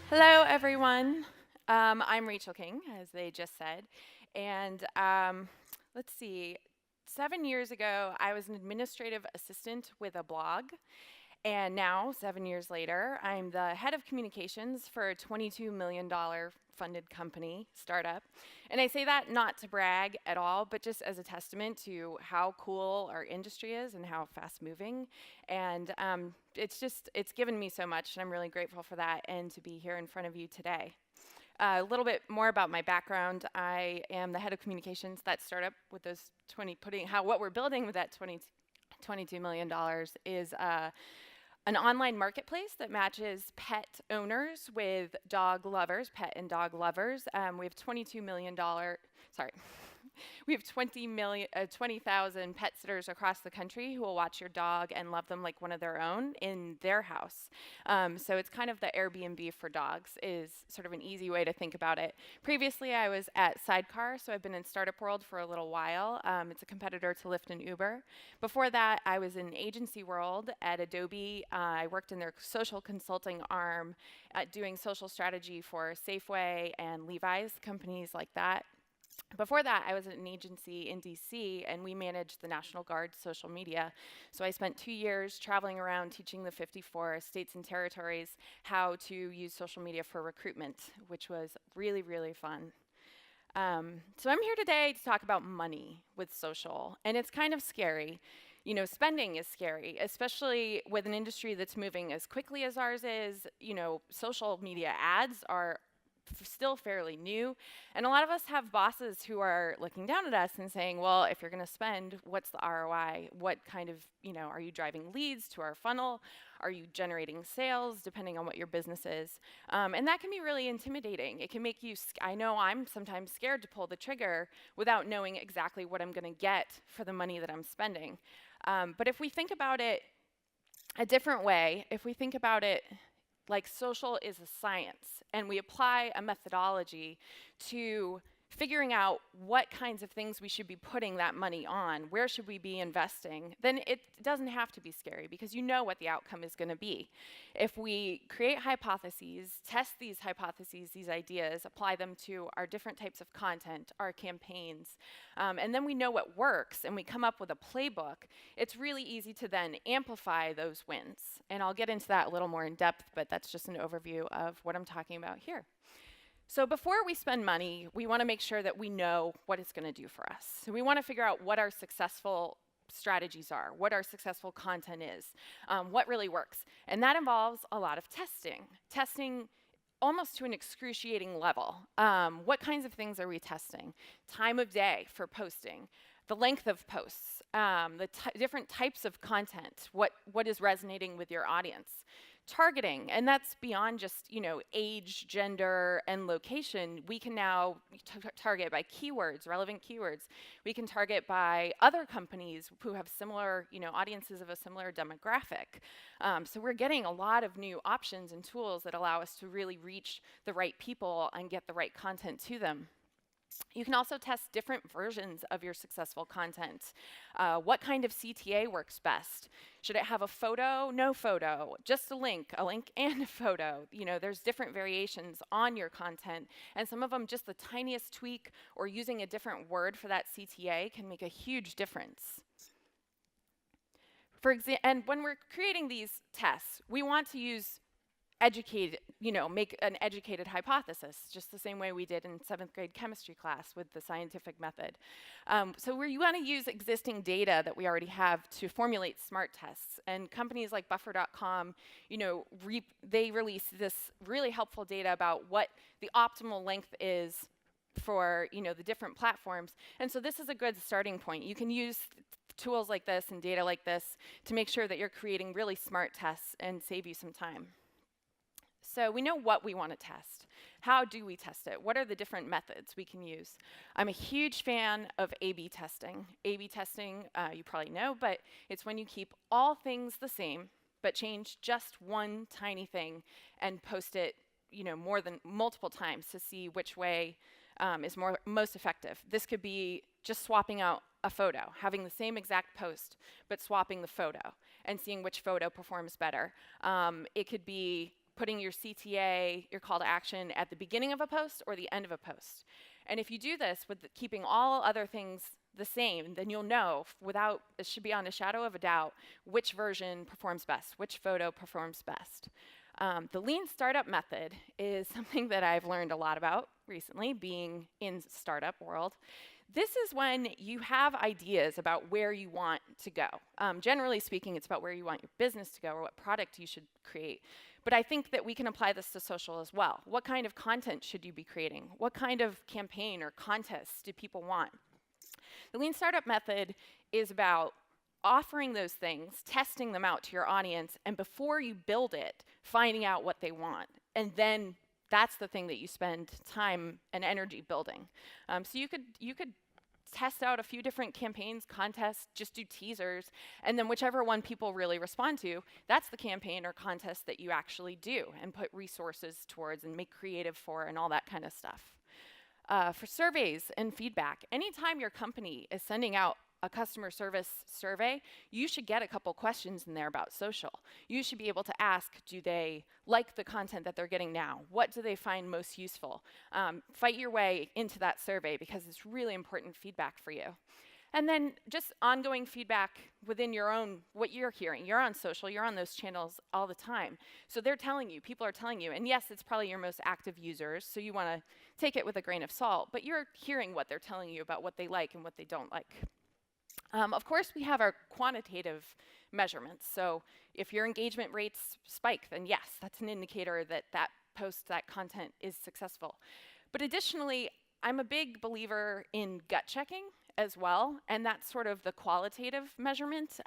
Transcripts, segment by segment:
Hello, everyone. I'm Rachel King, as they just said. And let's see, 7 years ago, I was an administrative assistant with a blog. And now, 7 years later, I'm the head of communications for a $22 million funded company, startup. And I say that not to brag at all, but just as a testament to how cool our industry is and how fast moving. And it's given me so much, and I'm really grateful for that and to be here in front of you today. A little bit more about my background. I am the head of communications. That startup with those 20, what we're building with that $22 million is an online marketplace that matches pet owners with dog lovers, pet and dog lovers. We have $22 million, sorry, we have 20,000 pet sitters across the country who will watch your dog and love them like one of their own in their house. So it's kind of the Airbnb for dogs is sort of an easy way to think about it. Previously, I was at Sidecar, so I've been in startup world for a little while. It's a competitor to Lyft and Uber. Before that, I was in agency world at Adobe. I worked in their social consulting arm doing social strategy for Safeway and Levi's, companies like that. Before that, I was at an agency in DC, and we managed the National Guard's social media. So I spent 2 years traveling around teaching the 54 states and territories how to use social media for recruitment, which was really, really fun. So I'm here today to talk about money with social, and it's kind of scary. You know, spending is scary, especially with an industry that's moving as quickly as ours is. You know, social media ads are still fairly new. And a lot of us have bosses who are looking down at us and saying, well, if you're going to spend, what's the ROI? What kind of, are you driving leads to our funnel? Are you generating sales, depending on what your business is? And that can be really intimidating. It can make you, I know I'm sometimes scared to pull the trigger without knowing exactly what I'm going to get for the money that I'm spending. But if we think about it a different way, if we think about it like social is a science, and we apply a methodology to figuring out what kinds of things we should be putting that money on, where should we be investing, then it doesn't have to be scary because you know what the outcome is going to be. If we create hypotheses, test these hypotheses, these ideas, apply them to our different types of content, our campaigns, and then we know what works and we come up with a playbook, it's really easy to then amplify those wins. And I'll get into that a little more in depth, but that's just an overview of what I'm talking about here. So before we spend money, we want to make sure that we know what it's going to do for us. So we want to figure out what our successful strategies are, what our successful content is, what really works. And that involves a lot of testing almost to an excruciating level. What kinds of things are we testing? Time of day for posting, the length of posts, the different types of content, what is resonating with your audience. Targeting, and that's beyond just age, gender, and location. We can now target by keywords, relevant keywords. We can target by other companies who have similar audiences of a similar demographic. So we're getting a lot of new options and tools that allow us to really reach the right people and get the right content to them. You can also test different versions of your successful content. What kind of CTA works best? Should it have a photo? No photo, just a link and a photo. There's different variations on your content, and some of them just the tiniest tweak or using a different word for that CTA can make a huge difference. And when we're creating these tests, we want to use make an educated hypothesis, just the same way we did in 7th grade chemistry class with the scientific method. So you want to use existing data that we already have to formulate smart tests. And companies like Buffercom, they release this really helpful data about what the optimal length is for the different platforms. And so this is a good starting point. You can use tools like this and data like this to make sure that you're creating really smart tests and save you some time. So we know what we want to test. How do we test it? What are the different methods we can use? I'm a huge fan of A/B testing. A/B testing, you probably know, but it's when you keep all things the same, but change just one tiny thing and post it, more than multiple times to see which way is most effective. This could be just swapping out a photo, having the same exact post, but swapping the photo and seeing which photo performs better. It could be putting your CTA, your call to action, at the beginning of a post or the end of a post. And if you do this with keeping all other things the same, then you'll know without, it should be on a shadow of a doubt, which version performs best, which photo performs best. The lean startup method is something that I've learned a lot about recently, being in startup world. This is when you have ideas about where you want to go. Generally speaking, it's about where you want your business to go or what product you should create. But I think that we can apply this to social as well. What kind of content should you be creating? What kind of campaign or contests do people want? The lean startup method is about offering those things, testing them out to your audience, and before you build it, finding out what they want. And then that's the thing that you spend time and energy building. So you could test out a few different campaigns, contests, just do teasers, and then whichever one people really respond to, that's the campaign or contest that you actually do and put resources towards and make creative for and all that kind of stuff. For surveys and feedback, anytime your company is sending out a customer service survey, you should get a couple questions in there about social. You should be able to ask, do they like the content that they're getting now? What do they find most useful? Fight your way into that survey because it's really important feedback for you. And then just ongoing feedback within your own, what you're hearing. You're on social, you're on those channels all the time. So they're telling you, people are telling you, and yes, it's probably your most active users, so you want to take it with a grain of salt, but you're hearing what they're telling you about what they like and what they don't like. Of course, we have our quantitative measurements. So if your engagement rates spike, then yes, that's an indicator that that post, that content is successful. But additionally, I'm a big believer in gut checking as well, and that's sort of the qualitative measurement.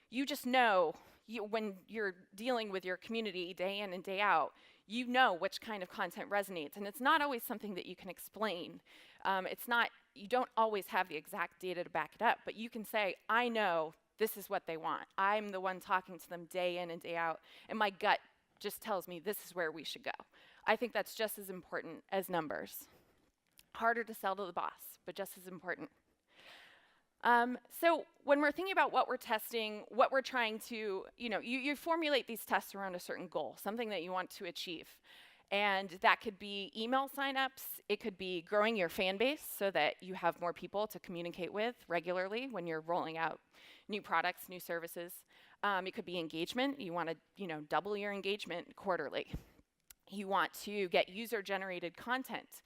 You just know, when you're dealing with your community day in and day out, you know which kind of content resonates, and it's not always something that you can explain. You don't always have the exact data to back it up, but you can say, I know this is what they want. I'm the one talking to them day in and day out, and my gut just tells me this is where we should go. I think that's just as important as numbers. Harder to sell to the boss, but just as important. So when we're thinking about what we're testing, what we're trying to, you formulate these tests around a certain goal, something that you want to achieve. And that could be email signups. It could be growing your fan base so that you have more people to communicate with regularly when you're rolling out new products, new services. It could be engagement. You want to, double your engagement quarterly. You want to get user-generated content.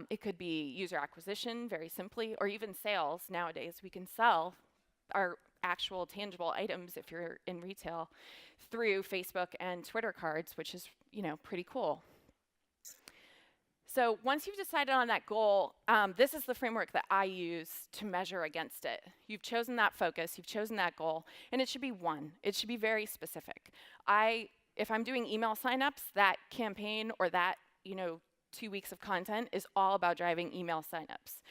It could be user acquisition, very simply, or even sales. Nowadays, we can sell our actual tangible items, if you're in retail, through Facebook and Twitter cards, which is, pretty cool. So once you've decided on that goal, this is the framework that I use to measure against it. You've chosen that focus, you've chosen that goal, and it should be one. It should be very specific. If I'm doing email signups, that campaign or that, 2 weeks of content is all about driving email signups,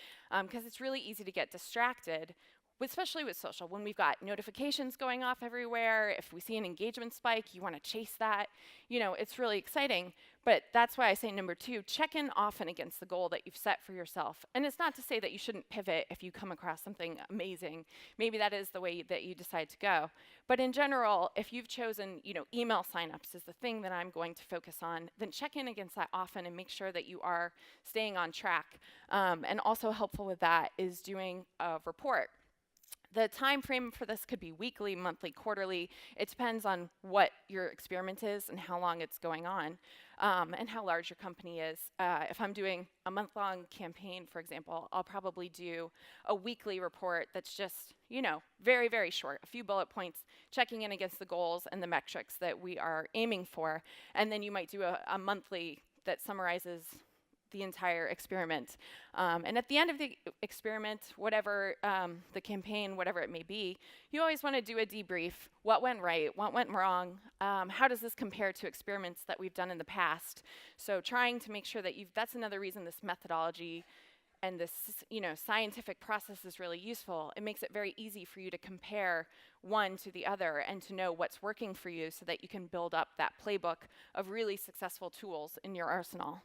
because it's really easy to get distracted, especially with social. When we've got notifications going off everywhere, if we see an engagement spike, you want to chase that. It's really exciting. But that's why I say number 2, check in often against the goal that you've set for yourself. And it's not to say that you shouldn't pivot if you come across something amazing. Maybe that is the way that you decide to go. But in general, if you've chosen, email signups is the thing that I'm going to focus on, then check in against that often and make sure that you are staying on track. And also helpful with that is doing a report. The time frame for this could be weekly, monthly, quarterly. It depends on what your experiment is and how long it's going on, and how large your company is. If I'm doing a month-long campaign, for example, I'll probably do a weekly report that's just, very, very short, a few bullet points, checking in against the goals and the metrics that we are aiming for. And then you might do a monthly that summarizes the entire experiment. And at the end of the experiment, whatever the campaign, whatever it may be, you always want to do a debrief. What went right? What went wrong? How does this compare to experiments that we've done in the past? So trying to make sure that that's another reason this methodology and this scientific process is really useful. It makes it very easy for you to compare one to the other and to know what's working for you so that you can build up that playbook of really successful tools in your arsenal.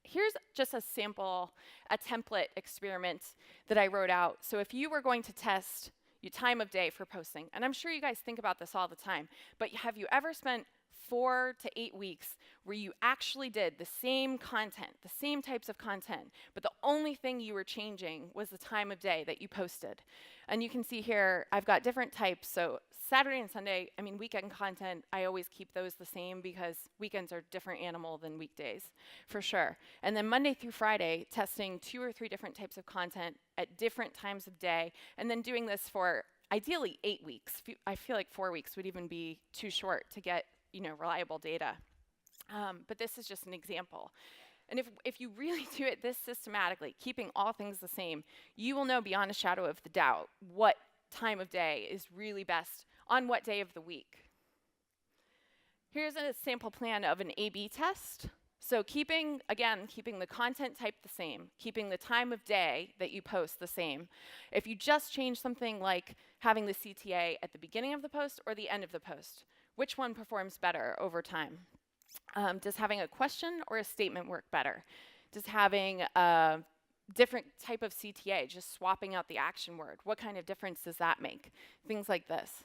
Here's just a sample, a template experiment that I wrote out. So if you were going to test your time of day for posting, and I'm sure you guys think about this all the time, but have you ever spent 4 to 8 weeks where you actually did the same content, the same types of content, but the only thing you were changing was the time of day that you posted. And you can see here, I've got different types. So Saturday and Sunday, I mean, weekend content, I always keep those the same because weekends are a different animal than weekdays, for sure. And then Monday through Friday, testing 2 or 3 different types of content at different times of day, and then doing this for ideally 8 weeks. I feel like 4 weeks would even be too short to get, reliable data. But this is just an example. And if you really do it this systematically, keeping all things the same, you will know beyond a shadow of the doubt what time of day is really best on what day of the week. Here's a sample plan of an A/B test. So keeping the content type the same, keeping the time of day that you post the same. If you just change something like having the CTA at the beginning of the post or the end of the post, which one performs better over time? Does having a question or a statement work better? Does having a different type of CTA, just swapping out the action word, what kind of difference does that make? Things like this.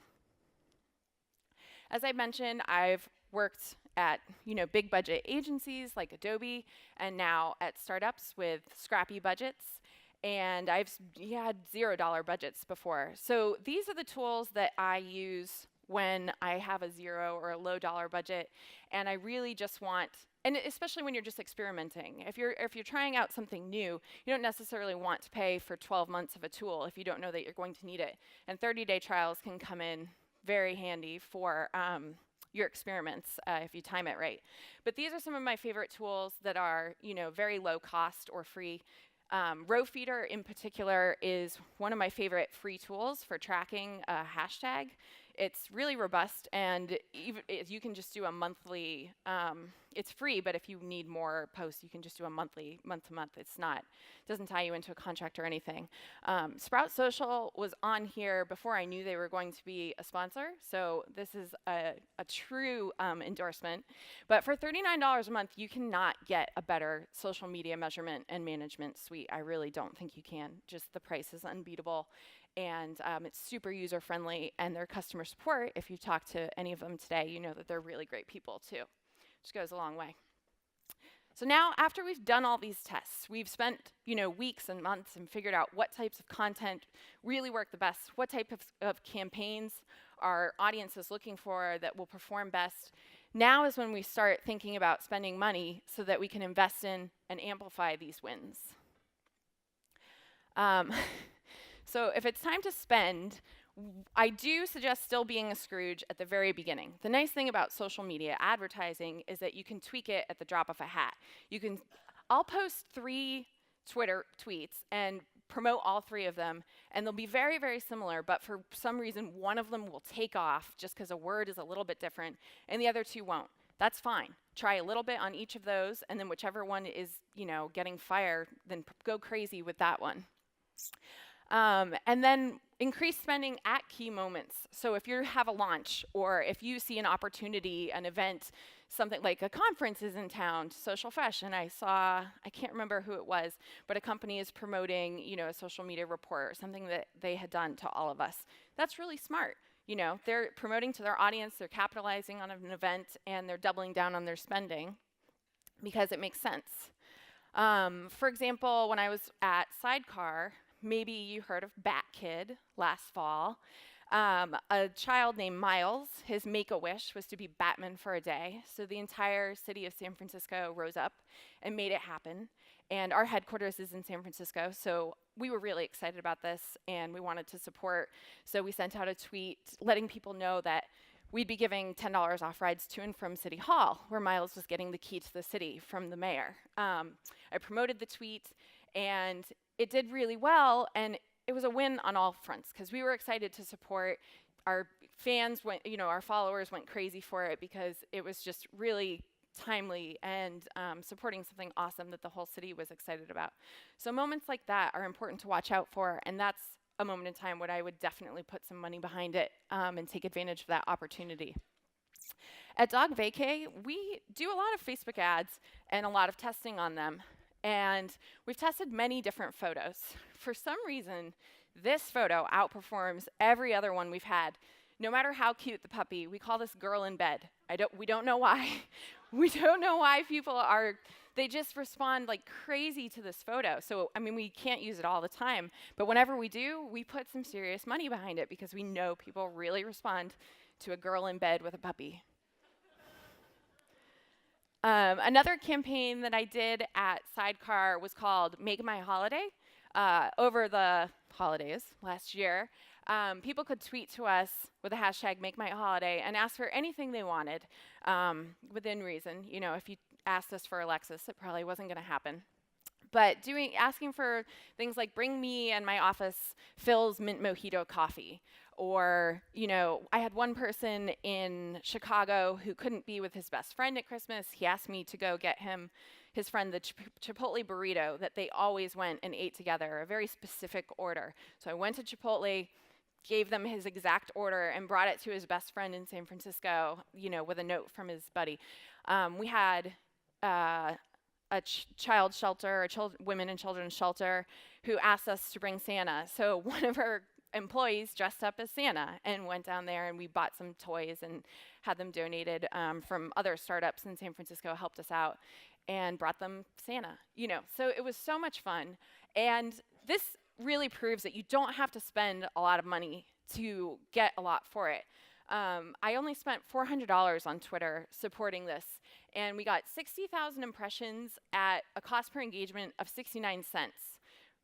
As I mentioned, I've worked at big budget agencies like Adobe, and now at startups with scrappy budgets. And I've had $0 budgets before. So these are the tools that I use when I have a $0 or a low dollar budget, and I really just want, and especially when you're just experimenting. If you're trying out something new, you don't necessarily want to pay for 12 months of a tool if you don't know that you're going to need it. And 30-day trials can come in very handy for your experiments if you time it right. But these are some of my favorite tools that are very low cost or free. RowFeeder in particular is one of my favorite free tools for tracking a hashtag. It's really robust, and even you can just do a monthly, it's free, but if you need more posts, you can just do a monthly, month to month. Doesn't tie you into a contract or anything. Sprout Social was on here before I knew they were going to be a sponsor, so this is a true endorsement. But for $39 a month, you cannot get a better social media measurement and management suite. I really don't think you can. Just the price is unbeatable. And it's super user-friendly, and their customer support, if you talk to any of them today, you know that they're really great people too, which goes a long way. So now, after we've done all these tests, we've spent weeks and months and figured out what types of content really work the best, what type of campaigns our audience is looking for that will perform best. Now is when we start thinking about spending money so that we can invest in and amplify these wins. So if it's time to spend, I do suggest still being a Scrooge at the very beginning. The nice thing about social media advertising is that you can tweak it at the drop of a hat. I'll post 3 Twitter tweets and promote all 3 of them, and they'll be very, very similar, but for some reason, one of them will take off just because a word is a little bit different, and the other 2 won't. That's fine. Try a little bit on each of those, and then whichever one is, getting fire, then go crazy with that one. And then increase spending at key moments. So if you have a launch, or if you see an opportunity, an event, something like a conference is in town, Social Fresh, and I can't remember who it was, but a company is promoting, a social media report or something that they had done to all of us. That's really smart. They're promoting to their audience, they're capitalizing on an event, and they're doubling down on their spending because it makes sense. For example, when I was at Sidecar, maybe you heard of Batkid last fall. A child named Miles, his make-a-wish was to be Batman for a day. So the entire city of San Francisco rose up and made it happen. And our headquarters is in San Francisco, so we were really excited about this, and we wanted to support. So we sent out a tweet letting people know that we'd be giving $10 off rides to and from City Hall, where Miles was getting the key to the city from the mayor. I promoted the tweet, and it did really well, and it was a win on all fronts because we were excited to support. Our fans went, our followers went crazy for it because it was just really timely and supporting something awesome that the whole city was excited about. So moments like that are important to watch out for, and that's a moment in time when I would definitely put some money behind it and take advantage of that opportunity. At Dog Vacay, we do a lot of Facebook ads and a lot of testing on them. And we've tested many different photos. For some reason, this photo outperforms every other one we've had. no matter how cute the puppy, we call this girl in bed. We don't know why. We don't know why people are, they just respond like crazy to this photo. So, I mean, we can't use it all the time, but whenever we do, we put some serious money behind it because we know people really respond to a girl in bed with a puppy. Another campaign that I did at Sidecar was called Make My Holiday. Over the holidays last year, people could tweet to us with the hashtag Make My Holiday and ask for anything they wanted within reason. You know, if you asked us for a Lexus, it probably wasn't going to happen. But asking for things like bring me and my office Phil's mint mojito coffee, or you know, I had one person in Chicago who couldn't be with his best friend at Christmas. He asked me to go get him, his friend, the Chipotle burrito that they always went and ate together, a very specific order. So I went to Chipotle, gave them his exact order, and brought it to his best friend in San Francisco, you know, with a note from his buddy. We had a child shelter, women and children's shelter, who asked us to bring Santa. So one of our employees dressed up as Santa and went down there, and we bought some toys and had them donated from other startups in San Francisco, helped us out, and brought them Santa. You know, so it was so much fun. And this really proves that you don't have to spend a lot of money to get a lot for it. I only spent $400 on Twitter supporting this, and we got 60,000 impressions at a cost per engagement of 69 cents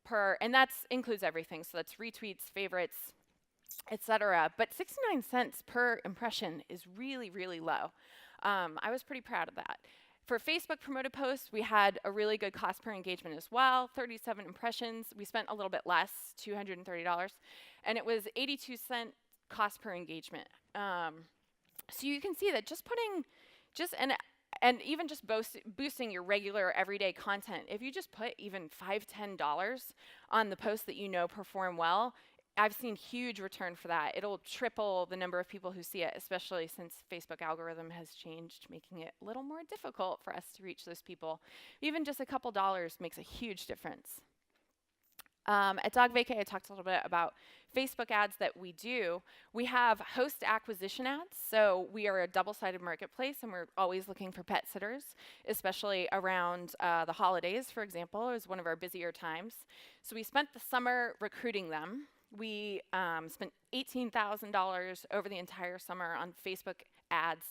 per, and that includes everything. So that's retweets, favorites, etc. But 69 cents per impression is really, really low. I was pretty proud of that. For Facebook promoted posts, we had a really good cost per engagement as well, 37 impressions. We spent a little bit less, $230, and it was 82-cent cost per engagement. So you can see that just putting, and even just boosting your regular everyday content, if you just put even $5, $10 on the posts that you know perform well, I've seen huge return for that. It'll triple the number of people who see it, especially since Facebook algorithm has changed, making it a little more difficult for us to reach those people. Even just a couple dollars makes a huge difference. At Dog Vacay, I talked a little bit about Facebook ads that we do. We have host acquisition ads, so we are a double-sided marketplace, and we're always looking for pet sitters, especially around the holidays, for example, is one of our busier times. So we spent the summer recruiting them. We spent $18,000 over the entire summer on Facebook ads,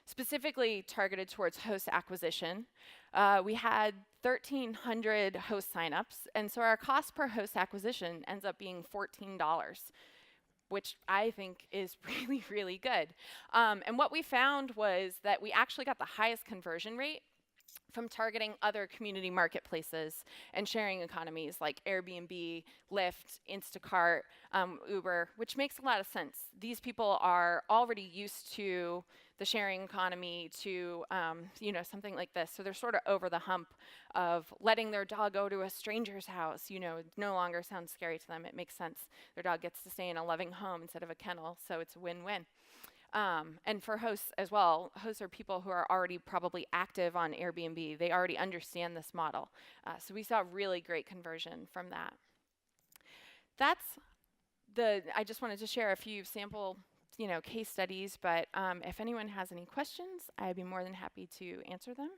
specifically targeted towards host acquisition. We had 1,300 host signups, and so our cost per host acquisition ends up being $14, which I think is really, really good. And what we found was that we actually got the highest conversion rate from targeting other community marketplaces and sharing economies like Airbnb, Lyft, Instacart, Uber, which makes a lot of sense. These people are already used to the sharing economy, to you know, something like this. So they're sort of over the hump of letting their dog go to a stranger's house. You know, it no longer sounds scary to them. It makes sense. Their dog gets to stay in a loving home instead of a kennel, so it's a win-win. And for hosts as well, hosts are people who are already probably active on Airbnb. They already understand this model. So we saw really great conversion from that. I just wanted to share a few sample, you know, case studies, but if anyone has any questions, I'd be more than happy to answer them.